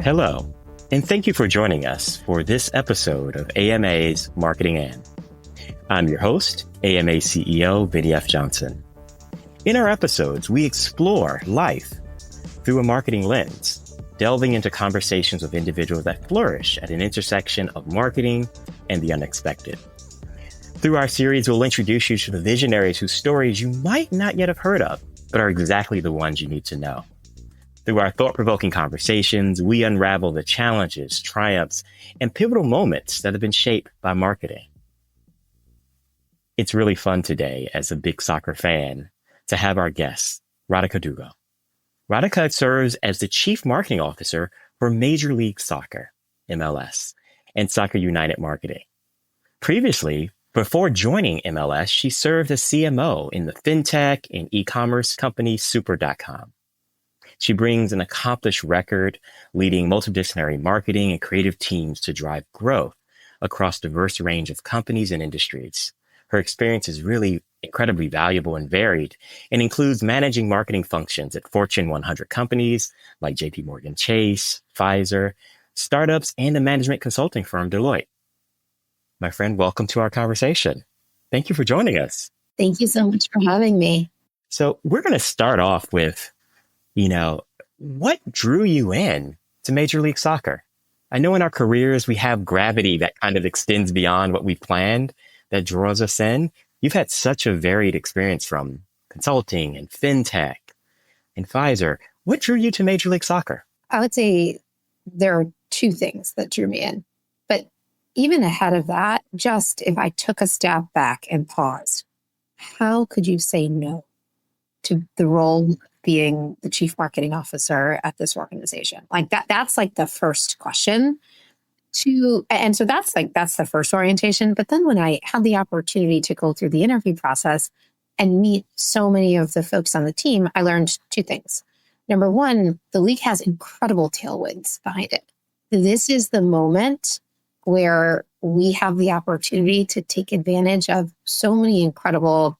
Hello, and thank you for joining us for this episode of AMA's Marketing In. I'm your host, AMA CEO Bennie F. Johnson. In our episodes, we explore life through a marketing lens, delving into conversations with individuals that flourish at an intersection of marketing and the unexpected. Through our series, we'll introduce you to the visionaries whose stories you might not yet have heard of, but are exactly the ones you need to know. Through our thought-provoking conversations, we unravel the challenges, triumphs, and pivotal moments that have been shaped by marketing. It's really fun today, as a big soccer fan, to have our guest, Radhika Duggal. Radhika serves as the Chief Marketing Officer for Major League Soccer, MLS, and Soccer United Marketing. Previously, before joining MLS, she served as CMO in the fintech and e-commerce company Super.com. She brings an accomplished record leading multidisciplinary marketing and creative teams to drive growth across a diverse range of companies and industries. Her experience is really incredibly valuable and varied and includes managing marketing functions at Fortune 100 companies like JP Morgan Chase, Pfizer, startups, and the management consulting firm Deloitte. My friend, welcome to our conversation. Thank you for joining us. Thank you so much for having me. So we're going to start off with, what drew you in to Major League Soccer? I know in our careers, we have gravity that kind of extends beyond what we planned, that draws us in. You've had such a varied experience from consulting and fintech and Pfizer. What drew you to Major League Soccer? I would say there are two things that drew me in. But even ahead of that, just if I took a step back and paused, how could you say no to the role of being the chief marketing officer at this organization? Like that's like the first question and so that's the first orientation. But then when I had the opportunity to go through the interview process and meet so many of the folks on the team, I learned two things. Number one, the league has incredible tailwinds behind it. This is the moment where we have the opportunity to take advantage of so many incredible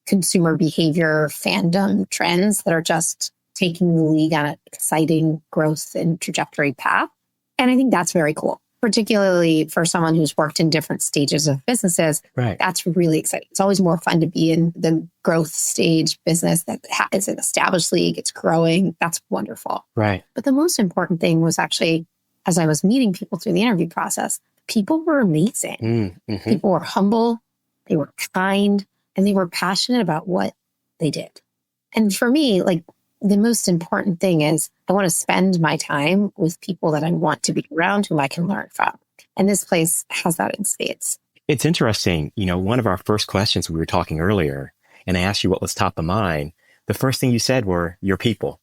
consumer behavior, fandom trends that are just taking the league on an exciting growth and trajectory path. And I think that's very cool, particularly for someone who's worked in different stages of businesses. Right. That's really exciting. It's always more fun to be in the growth stage business that is an established league. It's growing. That's wonderful. Right. But the most important thing was actually, as I was meeting people through the interview process, people were amazing. Mm-hmm. People were humble, they were kind, and they were passionate about what they did. And for me, the most important thing is I want to spend my time with people that I want to be around, whom I can learn from. And this place has that in spades. It's interesting. One of our first questions, we were talking earlier, and I asked you what was top of mind. The first thing you said were your people.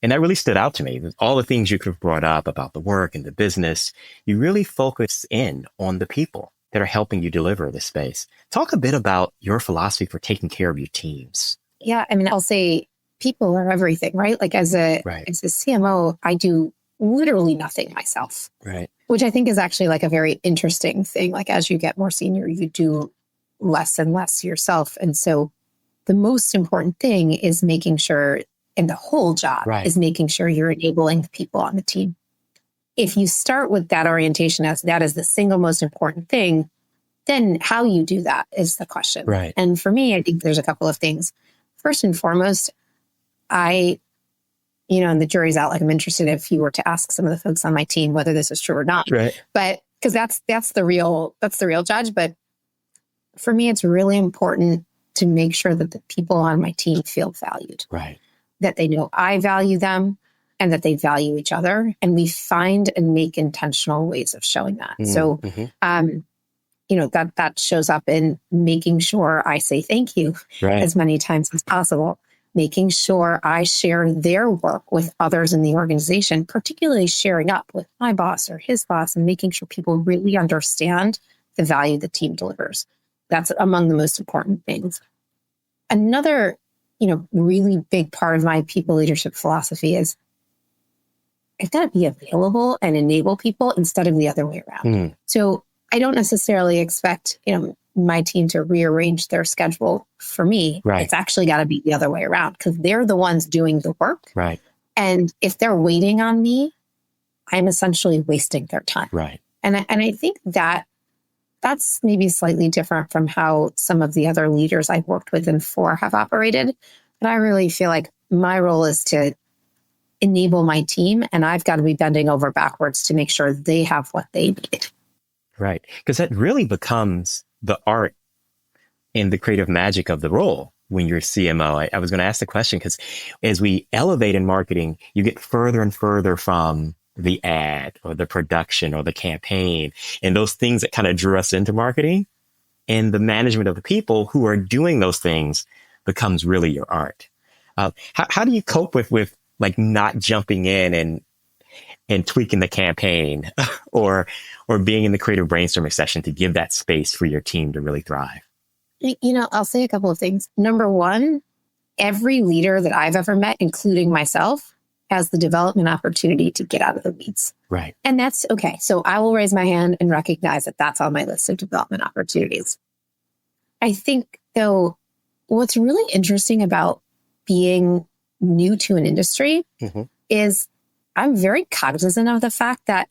And that really stood out to me. All the things you could have brought up about the work and the business, you really focused in on the people that are helping you deliver this space. Talk a bit about your philosophy for taking care of your teams. Yeah, I'll say people are everything, right? As a CMO, I do literally nothing myself. Right. Which I think is actually a very interesting thing. As you get more senior, you do less and less yourself. And so the most important thing is making sure, and the whole job is making sure you're enabling the people on the team. If you start with that orientation as that is the single most important thing, then how you do that is the question. Right. And for me, I think there's a couple of things. First and foremost, and the jury's out, I'm interested if you were to ask some of the folks on my team whether this is true or not. Right. But because that's the real judge. But for me, it's really important to make sure that the people on my team feel valued. Right. That they know I value them and that they value each other. And we find and make intentional ways of showing that. So, that shows up in making sure I say thank you as many times as possible, making sure I share their work with others in the organization, particularly sharing up with my boss or his boss and making sure people really understand the value the team delivers. That's among the most important things. Another really big part of my people leadership philosophy is I've got to be available and enable people instead of the other way around. So I don't necessarily expect, my team to rearrange their schedule for me. Right. It's actually got to be the other way around because they're the ones doing the work. Right. And if they're waiting on me, I'm essentially wasting their time. Right. And I think that's maybe slightly different from how some of the other leaders I've worked with and for have operated. But I really feel like my role is to enable my team, and I've got to be bending over backwards to make sure they have what they need. Right. Because that really becomes the art and the creative magic of the role when you're CMO. I was going to ask the question because as we elevate in marketing, you get further and further from the ad or the production or the campaign and those things that kind of drew us into marketing, and the management of the people who are doing those things becomes really your art. How do you cope with like not jumping in and tweaking the campaign or being in the creative brainstorming session to give that space for your team to really thrive? I'll say a couple of things. Number one, every leader that I've ever met, including myself, has the development opportunity to get out of the weeds. Right. And that's okay. So I will raise my hand and recognize that that's on my list of development opportunities. I think, though, what's really interesting about being new to an industry is I'm very cognizant of the fact that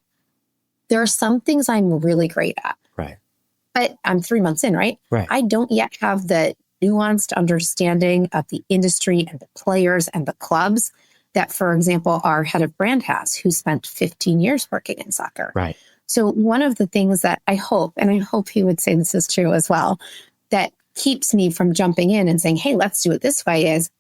there are some things I'm really great at. Right. But I'm 3 months in, right? Right. I don't yet have the nuanced understanding of the industry and the players and the clubs that, for example, our head of brand has, who spent 15 years working in soccer. Right. So one of the things that I hope, and I hope he would say this is true as well, that keeps me from jumping in and saying, hey, let's do it this way, is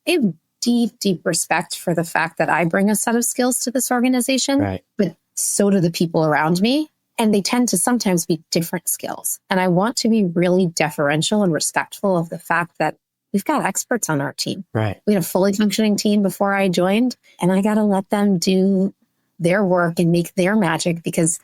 I have deep, deep respect for the fact that I bring a set of skills to this organization, Right. but so do the people around me. And they tend to sometimes be different skills. And I want to be really deferential and respectful of the fact that we've got experts on our team. Right. We had a fully functioning team before I joined, and I got to let them do their work and make their magic, because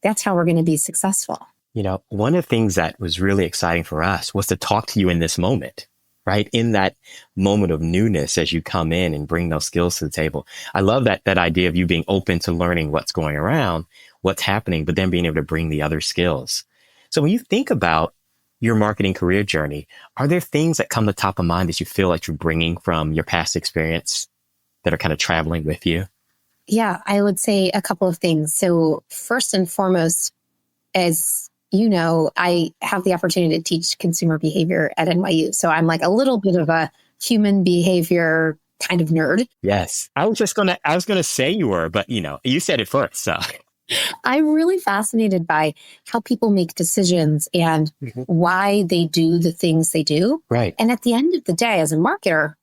that's how we're going to be successful. You know, one of the things that was really exciting for us was to talk to you in this moment, right? In that moment of newness as you come in and bring those skills to the table. I love that idea of you being open to learning what's going around, what's happening, but then being able to bring the other skills. So when you think about your marketing career journey, are there things that come to top of mind that you feel like you're bringing from your past experience that are kind of traveling with you? Yeah, I would say a couple of things. So first and foremost, as you know, I have the opportunity to teach consumer behavior at NYU. So I'm like a little bit of a human behavior kind of nerd. Yes. I was going to say you were, but you said it first. So I'm really fascinated by how people make decisions and why they do the things they do. Right. And at the end of the day, as a marketer,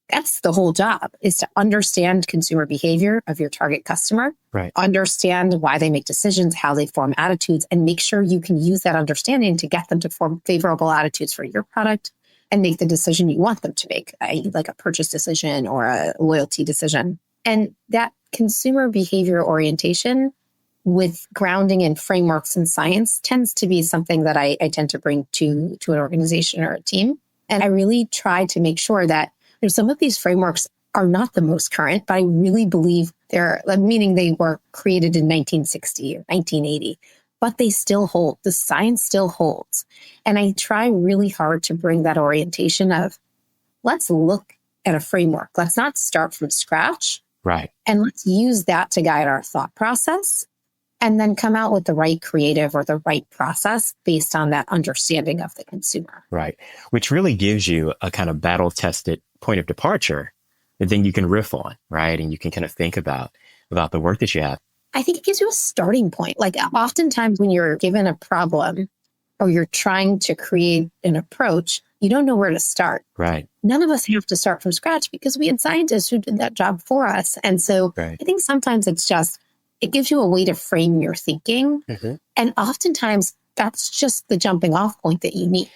that's the whole job, is to understand consumer behavior of your target customer, right. Understand why they make decisions, how they form attitudes, and make sure you can use that understanding to get them to form favorable attitudes for your product and make the decision you want them to make, like a purchase decision or a loyalty decision. And that consumer behavior orientation with grounding in frameworks and science tends to be something that I tend to bring to an organization or a team. And I really try to make sure that some of these frameworks are not the most current, but I really believe meaning they were created in 1960 or 1980, but they still hold. The science still holds. And I try really hard to bring that orientation of, let's look at a framework. Let's not start from scratch. Right. And let's use that to guide our thought process, and then come out with the right creative or the right process based on that understanding of the consumer. Right. Which really gives you a kind of battle-tested point of departure that then you can riff on, right? And you can kind of think about the work that you have. I think it gives you a starting point. Like oftentimes when you're given a problem or you're trying to create an approach, you don't know where to start. Right. None of us have to start from scratch because we had scientists who did that job for us. And so I think sometimes it gives you a way to frame your thinking. And oftentimes that's just the jumping off point that you need.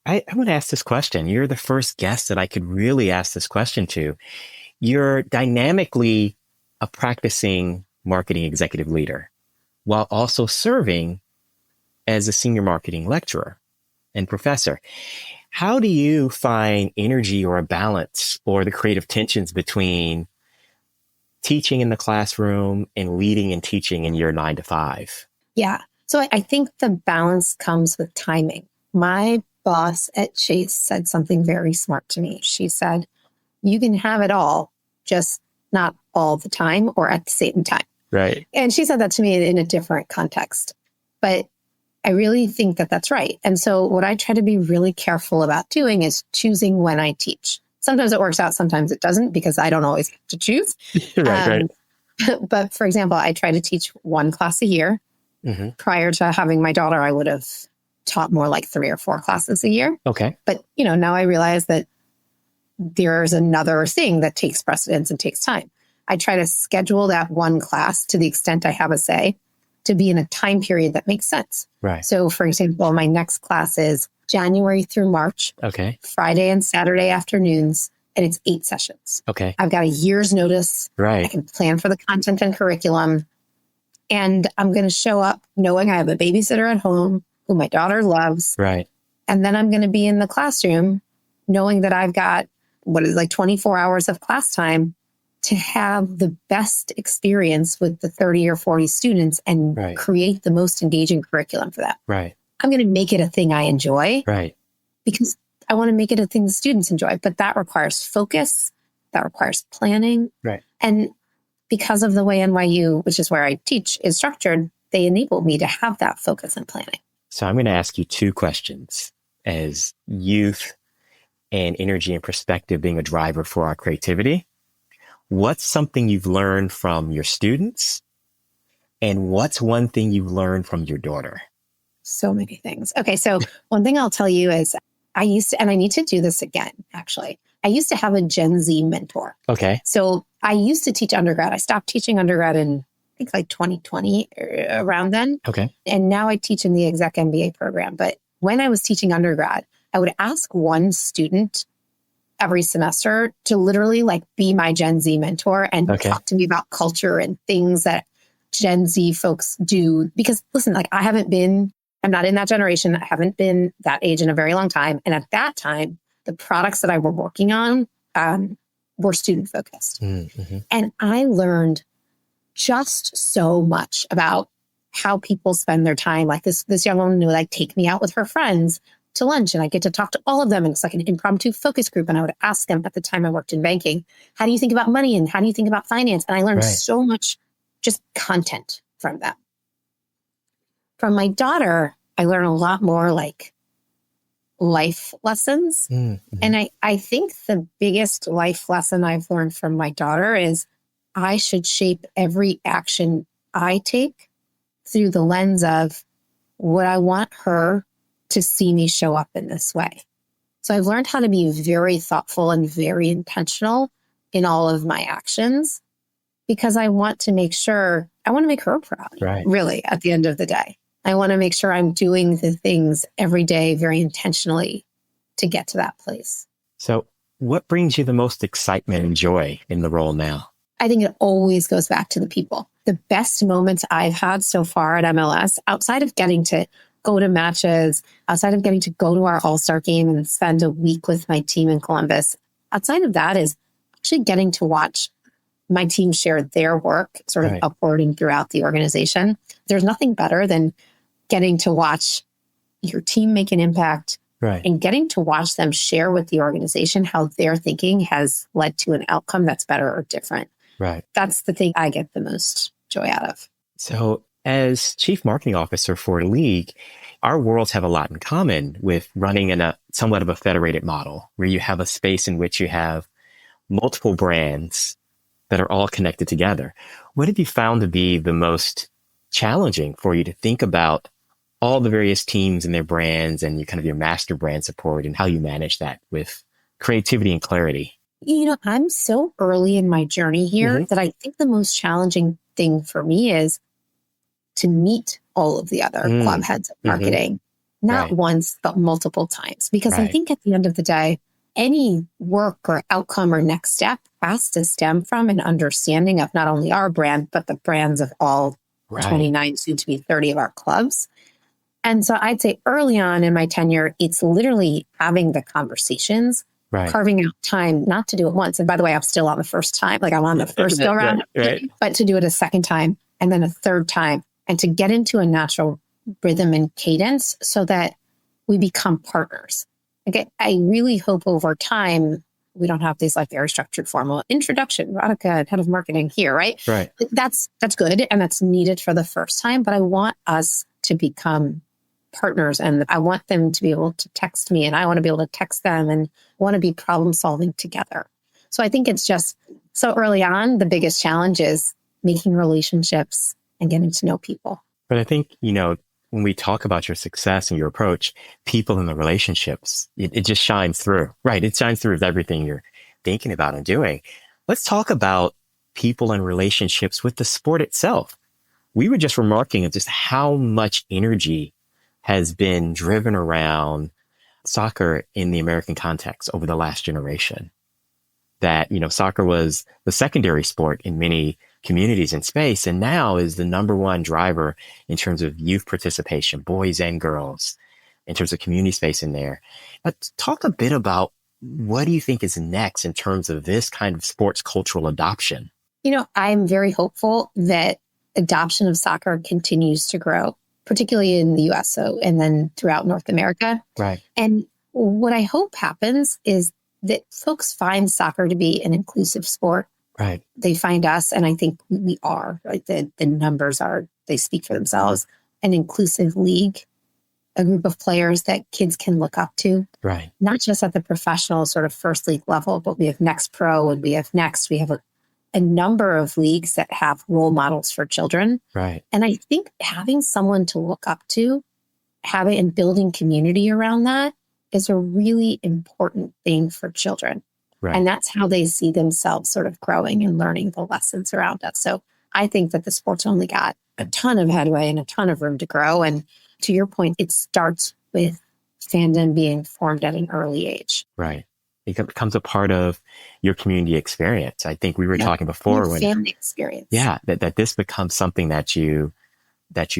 I want to ask this question. You're the first guest that I could really ask this question to. You're dynamically a practicing marketing executive leader while also serving as a senior marketing lecturer and professor. How do you find energy or a balance or the creative tensions between teaching in the classroom and leading and teaching in your 9 to 5? Yeah. So I think the balance comes with timing. My boss at Chase said something very smart to me. She said, you can have it all, just not all the time or at the same time. Right. And she said that to me in a different context. But I really think that that's right. And so what I try to be really careful about doing is choosing when I teach. Sometimes it works out, sometimes it doesn't, because I don't always have to choose. Right. But for example, I try to teach one class a year. Mm-hmm. Prior to having my daughter, I would have taught more like 3 or 4 classes a year. Okay. But, now I realize that there's another thing that takes precedence and takes time. I try to schedule that one class to the extent I have a say to be in a time period that makes sense. Right. So, for example, my next class is January through March, Okay. Friday and Saturday afternoons, and it's 8 sessions. Okay. I've got a year's notice. Right. I can plan for the content and curriculum. And I'm going to show up knowing I have a babysitter at home who my daughter loves. Right. And then I'm going to be in the classroom knowing that I've got 24 hours of class time to have the best experience with the 30 or 40 students and Right. create the most engaging curriculum for that. Right. I'm going to make it a thing I enjoy. Right. Because I want to make it a thing the students enjoy. But that requires focus. That requires planning. Right. And because of the way NYU, which is where I teach, is structured, they enable me to have that focus and planning. So I'm going to ask you 2 questions as youth and energy and perspective being a driver for our creativity. What's something you've learned from your students? And what's one thing you've learned from your daughter? So many things. Okay, so one thing I'll tell you is I used to, and I need to do this again, actually. I used to have a Gen Z mentor. Okay. So I used to teach undergrad. I stopped teaching undergrad in, I think, 2020, around then. Okay. And now I teach in the exec MBA program. But when I was teaching undergrad, I would ask one student every semester to literally be my Gen Z mentor and talk to me about culture and things that Gen Z folks do. Because listen, I'm not in that generation. I haven't been that age in a very long time. And at that time, the products that I were working on were student focused. Mm-hmm. And I learned just so much about how people spend their time. Like this young woman would take me out with her friends to lunch, and I get to talk to all of them. And it's like an impromptu focus group. And I would ask them, at the time I worked in banking, how do you think about money? And how do you think about finance? And I learned so much just content from them. From my daughter, I learned a lot more life lessons. Mm-hmm. And I think the biggest life lesson I've learned from my daughter is I should shape every action I take through the lens of would I want her to see me show up in this way. So I've learned how to be very thoughtful and very intentional in all of my actions because I want to make her proud, really, at the end of the day. I want to make sure I'm doing the things every day very intentionally to get to that place. So what brings you the most excitement and joy in the role now? I think it always goes back to the people. The best moments I've had so far at MLS, outside of getting to go to matches, outside of getting to go to our All-Star game and spend a week with my team in Columbus, outside of that is actually getting to watch my team share their work sort of upward and throughout the organization. There's nothing better than getting to watch your team make an impact and getting to watch them share with the organization how their thinking has led to an outcome that's better or different. Right. That's the thing I get the most joy out of. So as Chief Marketing Officer for the league, our worlds have a lot in common with running in a somewhat of a federated model where you have a space in which you have multiple brands that are all connected together. What have you found to be the most challenging for you to think about all the various teams and their brands and your master brand support and how you manage that with creativity and clarity? I'm so early in my journey here that I think the most challenging thing for me is to meet all of the other club heads of marketing, not once, but multiple times. Because I think at the end of the day, any work or outcome or next step has to stem from an understanding of not only our brand, but the brands of all 29, soon to be 30 of our clubs. And so I'd say early on in my tenure, it's literally having the conversations, carving out time, not to do it once. And by the way, I'm still on the first time, I'm on the first go round, but to do it a second time and then a third time and to get into a natural rhythm and cadence so that we become partners. I really hope over time We don't have these like very structured formal introduction, Radhika, head of marketing here, right? Right. That's good and that's needed for the first time, but I want us to become partners and I want them to be able to text me and I want to be able to text them and want to be problem solving together. So I think it's just so early on, the biggest challenge is making relationships and getting to know people. But I think, when we talk about your success and your approach, people in the relationships, it just shines through, right? It shines through with everything you're thinking about and doing. Let's talk about people and relationships with the sport itself. We were just remarking of just how much energy has been driven around soccer in the American context over the last generation. That, soccer was the secondary sport in many communities in space, and now is the number one driver in terms of youth participation, boys and girls, in terms of community space in there. But talk a bit about what do you think is next in terms of this kind of sports cultural adoption? I'm very hopeful that adoption of soccer continues to grow, particularly in the US, and then throughout North America. Right. And what I hope happens is that folks find soccer to be an inclusive sport. Right. They find us, and I think we are, right? The numbers they speak for themselves, an inclusive league, a group of players that kids can look up to. Right. Not just at the professional sort of first league level, but we have Next Pro and we have Next. We have a number of leagues that have role models for children. Right. And I think having someone to look up to, having and building community around that is a really important thing for children. Right. And that's how they see themselves sort of growing and learning the lessons around us. So I think that the sport's only got a ton of headway and a ton of room to grow. And to your point, it starts with fandom being formed at an early age. Right. It becomes a part of your community experience. I think we were talking before when family experience. Yeah, that this becomes something that you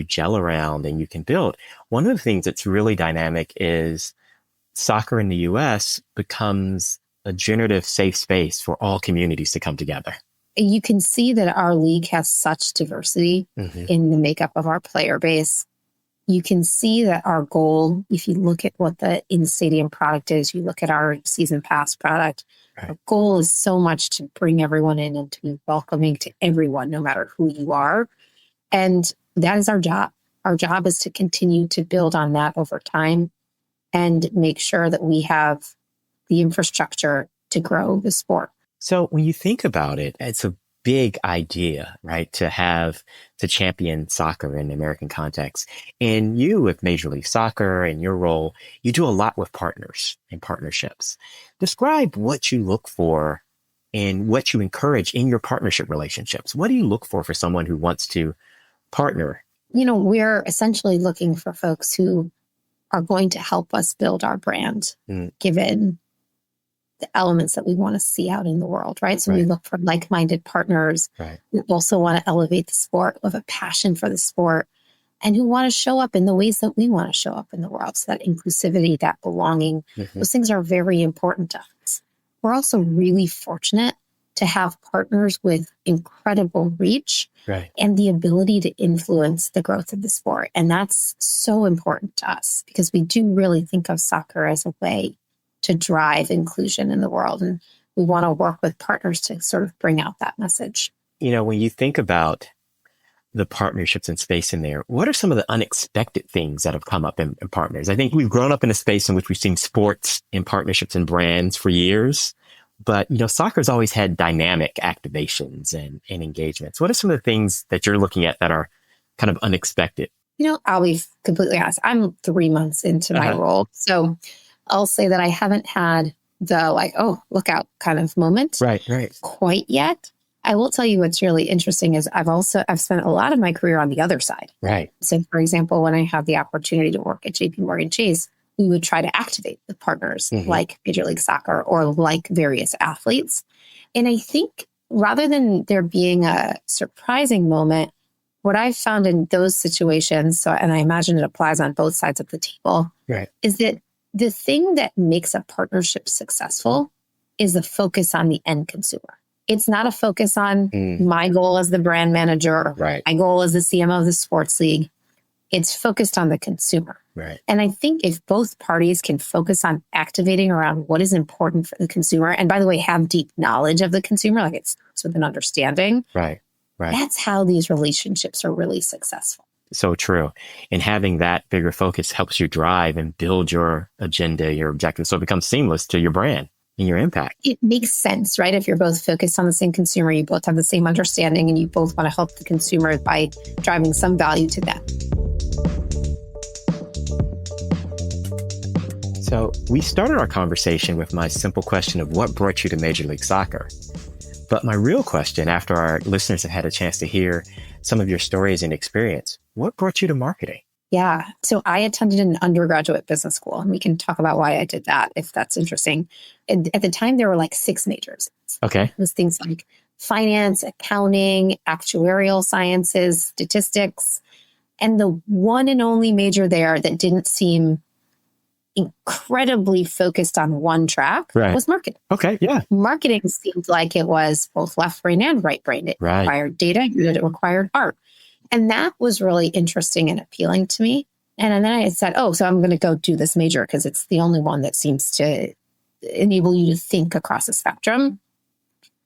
gel around and you can build. One of the things that's really dynamic is soccer in the US becomes a generative safe space for all communities to come together. You can see that our league has such diversity in the makeup of our player base. You can see that our goal, if you look at what the in-stadium product is, you look at our season pass product, our goal is so much to bring everyone in and to be welcoming to everyone, no matter who you are. And that is our job. Our job is to continue to build on that over time and make sure that we have the infrastructure to grow the sport. So when you think about it, it's a big idea, right? To champion soccer in the American context. And you with Major League Soccer and your role, you do a lot with partners and partnerships. Describe what you look for and what you encourage in your partnership relationships. What do you look for someone who wants to partner? We're essentially looking for folks who are going to help us build our brand, given the elements that we want to see out in the world, right? So we look for like-minded partners. Right. We also want to elevate the sport, who have a passion for the sport, and who want to show up in the ways that we want to show up in the world. So that inclusivity, that belonging, those things are very important to us. We're also really fortunate to have partners with incredible reach and the ability to influence the growth of the sport. And that's so important to us because we do really think of soccer as a way to drive inclusion in the world. And we want to work with partners to sort of bring out that message. When you think about the partnerships and space in there, what are some of the unexpected things that have come up in partners? I think we've grown up in a space in which we've seen sports and partnerships and brands for years. But, soccer's always had dynamic activations and engagements. What are some of the things that you're looking at that are kind of unexpected? I'll be completely honest. I'm 3 months into my role. So I'll say that I haven't had the look out kind of moment quite yet. I will tell you what's really interesting is I've spent a lot of my career on the other side. Right. So for example, when I had the opportunity to work at JP Morgan Chase, we would try to activate with partners like Major League Soccer or like various athletes. And I think rather than there being a surprising moment, what I've found in those situations, and I imagine it applies on both sides of the table, is that the thing that makes a partnership successful is the focus on the end consumer. It's not a focus on my goal as the brand manager, my goal as the CMO of the sports league. It's focused on the consumer. Right. And I think if both parties can focus on activating around what is important for the consumer, and by the way, have deep knowledge of the consumer, like it starts with an understanding, Right. Right. that's how these relationships are really successful. So true. And having that bigger focus helps you drive and build your agenda, your objectives. So it becomes seamless to your brand and your impact. It makes sense, right? If you're both focused on the same consumer, you both have the same understanding, and you both want to help the consumer by driving some value to them. So we started our conversation with my simple question of what brought you to Major League Soccer. But my real question, after our listeners have had a chance to hear some of your stories and experience, what brought you to marketing? Yeah. So I attended an undergraduate business school, and we can talk about why I did that if that's interesting. And at the time, there were like 6 majors. Okay. It was things like finance, accounting, actuarial sciences, statistics. And the one and only major there that didn't seem incredibly focused on one track was marketing. Okay. Yeah. Marketing seemed like it was both left brain and right brain. It required data, it required art. And that was really interesting and appealing to me. And then I said, so I'm going to go do this major because it's the only one that seems to enable you to think across a spectrum.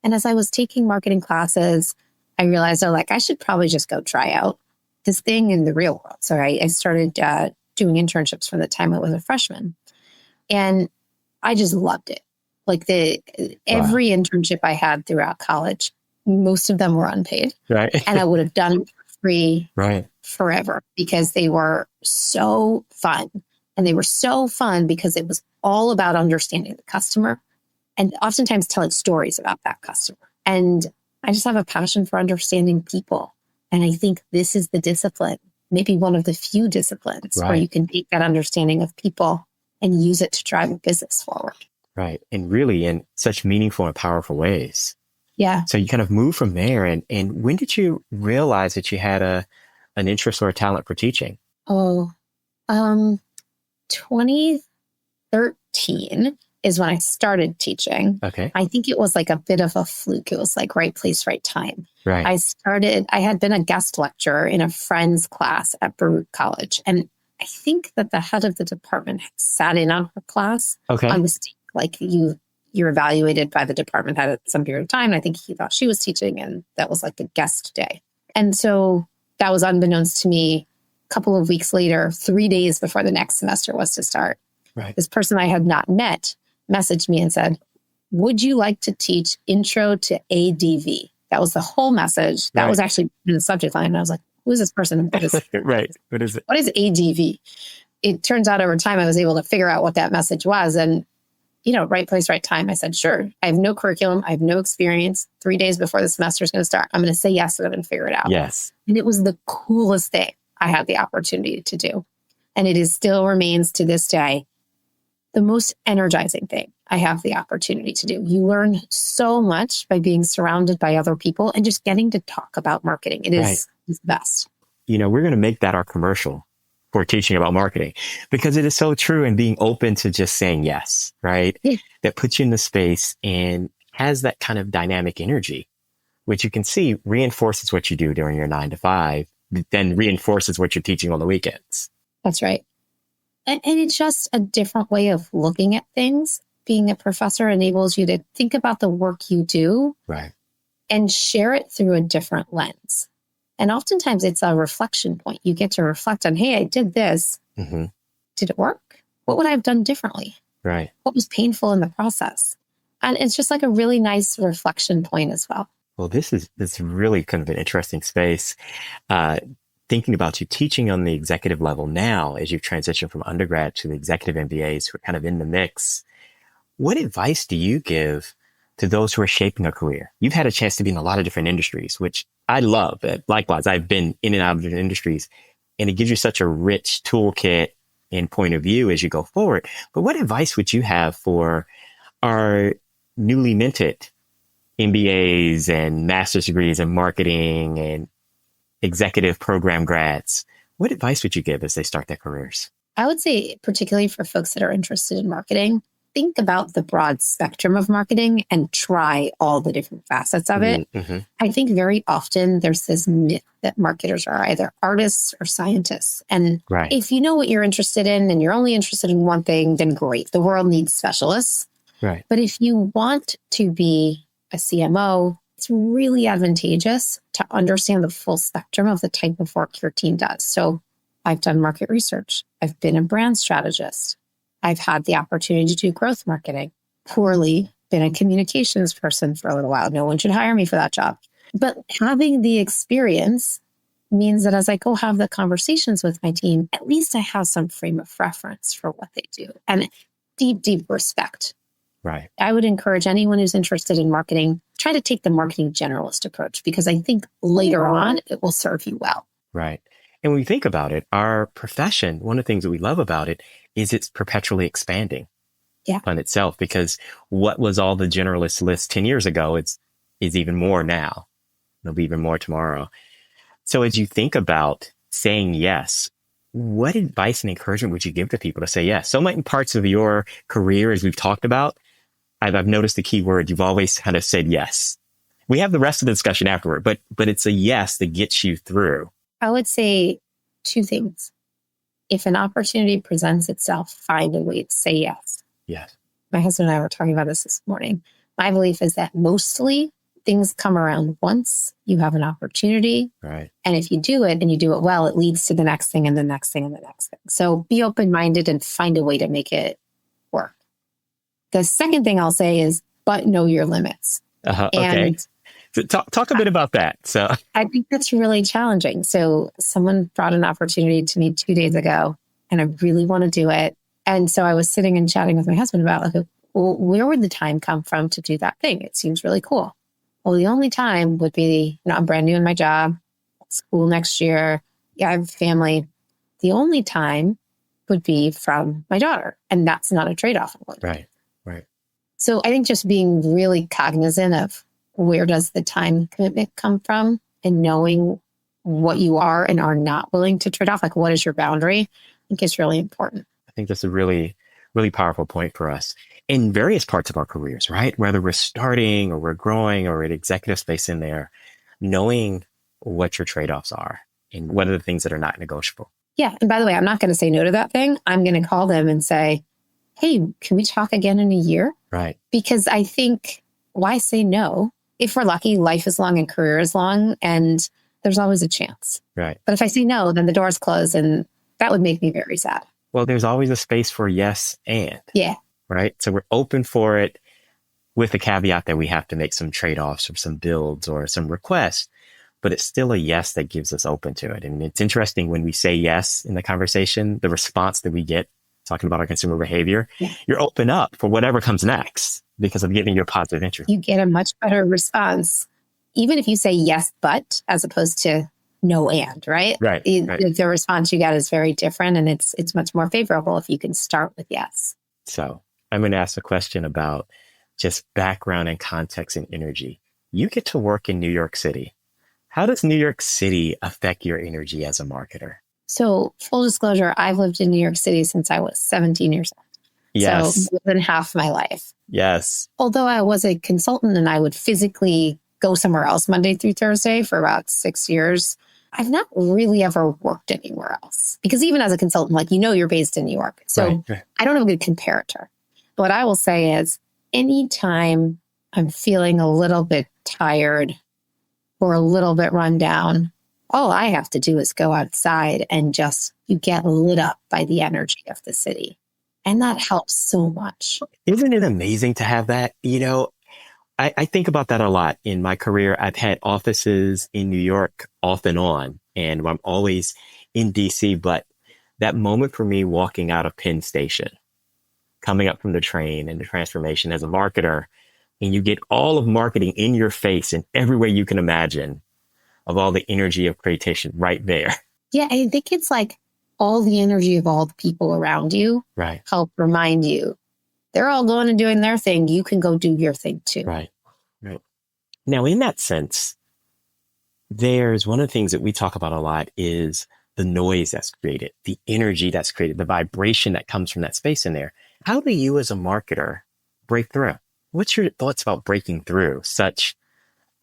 And as I was taking marketing classes, I realized, I should probably just go try out this thing in the real world. So I started doing internships from the time I was a freshman. And I just loved it. Like every internship I had throughout college, most of them were unpaid. Right. And I would have done it for free forever because they were so fun. And they were so fun because it was all about understanding the customer and oftentimes telling stories about that customer. And I just have a passion for understanding people. And I think this is the discipline, maybe one of the few disciplines where you can take that understanding of people and use it to drive a business forward. Right. And really in such meaningful and powerful ways. Yeah. So you kind of move from there. And when did you realize that you had an interest or a talent for teaching? 2013 is when I started teaching. Okay. I think it was like a bit of a fluke. It was like right place, right time. Right. I had been a guest lecturer in a friend's class at Baruch College. And I think that the head of the department had sat in on her class on mistake. Like you're evaluated by the department head at some period of time. And I think he thought she was teaching, and that was like the guest day. And so that was unbeknownst to me. A couple of weeks later, 3 days before the next semester was to start, this person I had not met messaged me and said, "Would you like to teach Intro to ADV?" That was the whole message. That was actually in the subject line. And I was like, who is this person? What is What is it? What is ADV? It turns out over time, I was able to figure out what that message was. And, right place, right time. I said, sure. I have no curriculum. I have no experience. 3 days before the semester is going to start, I'm going to say yes, and I'm going to figure it out. Yes. And it was the coolest thing I had the opportunity to do. And it still remains to this day the most energizing thing I have the opportunity to do. You learn so much by being surrounded by other people and just getting to talk about marketing. It is the best. We're going to make that our commercial for teaching about marketing because it is so true, and being open to just saying yes, right? Yeah. That puts you in the space and has that kind of dynamic energy, which you can see reinforces what you do during your 9 to 5, but then reinforces what you're teaching on the weekends. That's right. And it's just a different way of looking at things. Being a professor enables you to think about the work you do and share it through a different lens. And oftentimes it's a reflection point. You get to reflect on, hey, I did this. Mm-hmm. Did it work? What would I have done differently? Right. What was painful in the process? And it's just like a really nice reflection point as well. Well, this is really kind of an interesting space. Thinking about you teaching on the executive level now as you've transitioned from undergrad to the executive MBAs who are kind of in the mix. What advice do you give to those who are shaping a career? You've had a chance to be in a lot of different industries, which I love. Likewise, I've been in and out of different industries, and it gives you such a rich toolkit and point of view as you go forward. But what advice would you have for our newly minted MBAs and master's degrees in marketing and executive program grads? What advice would you give as they start their careers? I would say, particularly for folks that are interested in marketing, think about the broad spectrum of marketing and try all the different facets of it, I think very often there's this myth that marketers are either artists or scientists. And if you know what you're interested in and you're only interested in one thing, then great. The world needs specialists. But if you want to be a CMO, it's really advantageous to understand the full spectrum of the type of work your team does. So I've done market research. I've been a brand strategist. I've had the opportunity to do growth marketing. Poorly been a communications person for a little while. No one should hire me for that job. But having the experience means that as I go have the conversations with my team, at least I have some frame of reference for what they do and deep, deep respect. I would encourage anyone who's interested in marketing, try to take the marketing generalist approach, because I think later on it will serve you well. And when we think about it, our profession, one of the things that we love about it is it's perpetually expanding on itself, because what was all the generalist list 10 years ago, is even more now. There'll be even more tomorrow. So as you think about saying yes, what advice and encouragement would you give to people to say yes? So many parts of your career, as we've talked about, I've noticed the key word, you've always kind of said yes. We have the rest of the discussion afterward, but it's a yes that gets you through. I would say two things. If an opportunity presents itself, find a way to say yes. My husband and I were talking about this morning. My belief is that mostly things come around once you have an opportunity. And if you do it and you do it well, it leads to the next thing and the next thing and the next thing. So be open-minded and find a way to make it work. The second thing I'll say is, but know your limits. Okay. So talk a bit about that. So I think that's really challenging. So someone brought an opportunity to me 2 days ago, and I really want to do it. And so I was sitting and chatting with my husband about, like, well, where would the time come from to do that thing? It seems really cool. Well, the only time would be, I'm brand new in my job, school next year. I have a family. The only time would be from my daughter. And that's not a trade-off. Right. So I think just being really cognizant of where does the time commitment come from, and knowing what you are and are not willing to trade off, like what is your boundary, I think is really important. I think that's a really, really powerful point for us in various parts of our careers, right? Whether we're starting or we're growing or at executive space in there, knowing what your trade-offs are and what are the things that are not negotiable. Yeah. And by the way, I'm not going to say no to that thing. I'm going to call them and say, hey, can we talk again in a year? Because I think, why say no? If we're lucky, life is long and career is long, and there's always a chance. But if I say no, then the door's closed, and that would make me very sad. Well, there's always a space for yes and. Right? So we're open for it with the caveat that we have to make some trade-offs or some builds or some requests, but it's still a yes that gives us open to it. And it's interesting when we say yes in the conversation, the response that we get talking about our consumer behavior, you're open up for whatever comes next because of giving your positive interest. You get a much better response, even if you say yes, but, as opposed to no and, right? The response you get is very different, and it's much more favorable if you can start with yes. So I'm going to ask a question about just background and context and energy. You get to work in New York City. How does New York City affect your energy as a marketer? So full disclosure, I've lived in New York City since I was 17 years old. So more than half my life. Although I was a consultant and I would physically go somewhere else Monday through Thursday for about 6 years, I've not really ever worked anywhere else. Because even as a consultant, like, you're based in New York. So I don't have a good comparator. What I will say is, anytime I'm feeling a little bit tired or a little bit run down, all I have to do is go outside and you get lit up by the energy of the city. And that helps so much. Isn't it amazing to have that? I think about that a lot in my career. I've had offices in New York off and on, and I'm always in DC. But that moment for me walking out of Penn Station, coming up from the train and the transformation as a marketer, and you get all of marketing in your face in every way you can imagine, of all the energy of creation right there. Yeah, I think it's like all the energy of all the people around you help remind you they're all going and doing their thing. You can go do your thing too. Right. Now, in that sense, there's one of the things that we talk about a lot is the noise that's created, the energy that's created, the vibration that comes from that space in there. How do you as a marketer break through? What's your thoughts about breaking through such,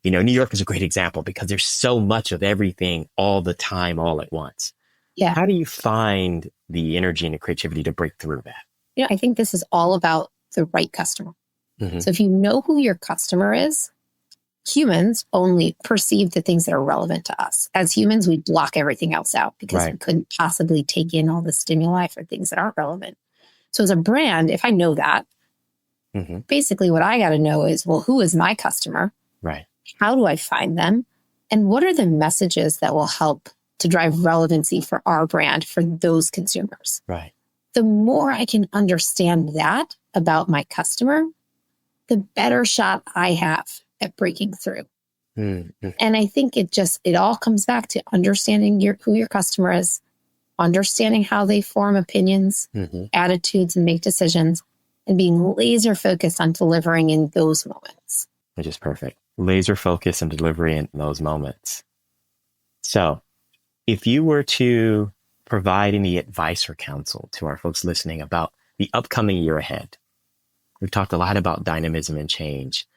New York is a great example because there's so much of everything all the time, all at once. Yeah. How do you find the energy and the creativity to break through that? I think this is all about the right customer. Mm-hmm. So if you know who your customer is, humans only perceive the things that are relevant to us. As humans, we block everything else out because we couldn't possibly take in all the stimuli for things that aren't relevant. So as a brand, if I know that, basically what I got to know is, well, who is my customer? Right. How do I find them? And what are the messages that will help to drive relevancy for our brand for those consumers? Right. The more I can understand that about my customer, the better shot I have at breaking through. Mm-hmm. And I think it all comes back to understanding who your customer is, understanding how they form opinions, attitudes, and make decisions, and being laser focused on delivering in those moments. Which is perfect. Laser focus and delivery in those moments. So if you were to provide any advice or counsel to our folks listening about the upcoming year ahead, we've talked a lot about dynamism and change.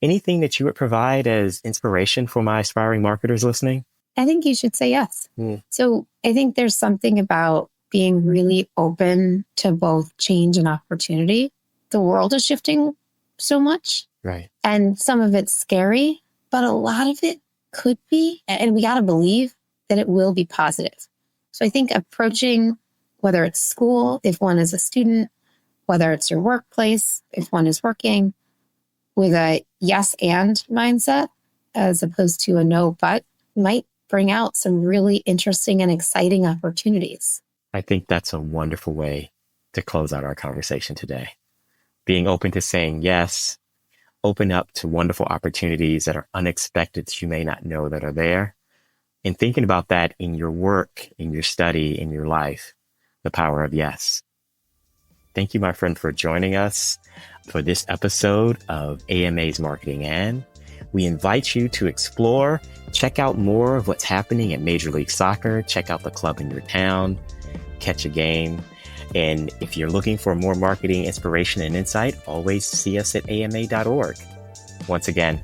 Anything that you would provide as inspiration for my aspiring marketers listening? I think you should say yes. So I think there's something about being really open to both change and opportunity. The world is shifting so much. Right. And some of it's scary, but a lot of it could be, and we got to believe that it will be positive. So I think approaching, whether it's school, if one is a student, whether it's your workplace, if one is working, with a yes and mindset, as opposed to a no but, might bring out some really interesting and exciting opportunities. I think that's a wonderful way to close out our conversation today. Being open to saying yes, open up to wonderful opportunities that are unexpected that you may not know that are there, and thinking about that in your work, in your study, in your life, the power of yes. Thank you, my friend, for joining us for this episode of AMA's Marketing And. We invite you to explore, check out more of what's happening at Major League Soccer, check out the club in your town, catch a game. And if you're looking for more marketing inspiration and insight, always see us at ama.org. Once again,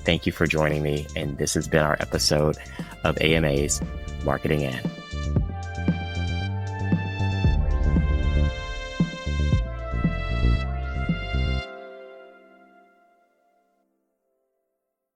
thank you for joining me. And this has been our episode of AMA's Marketing And.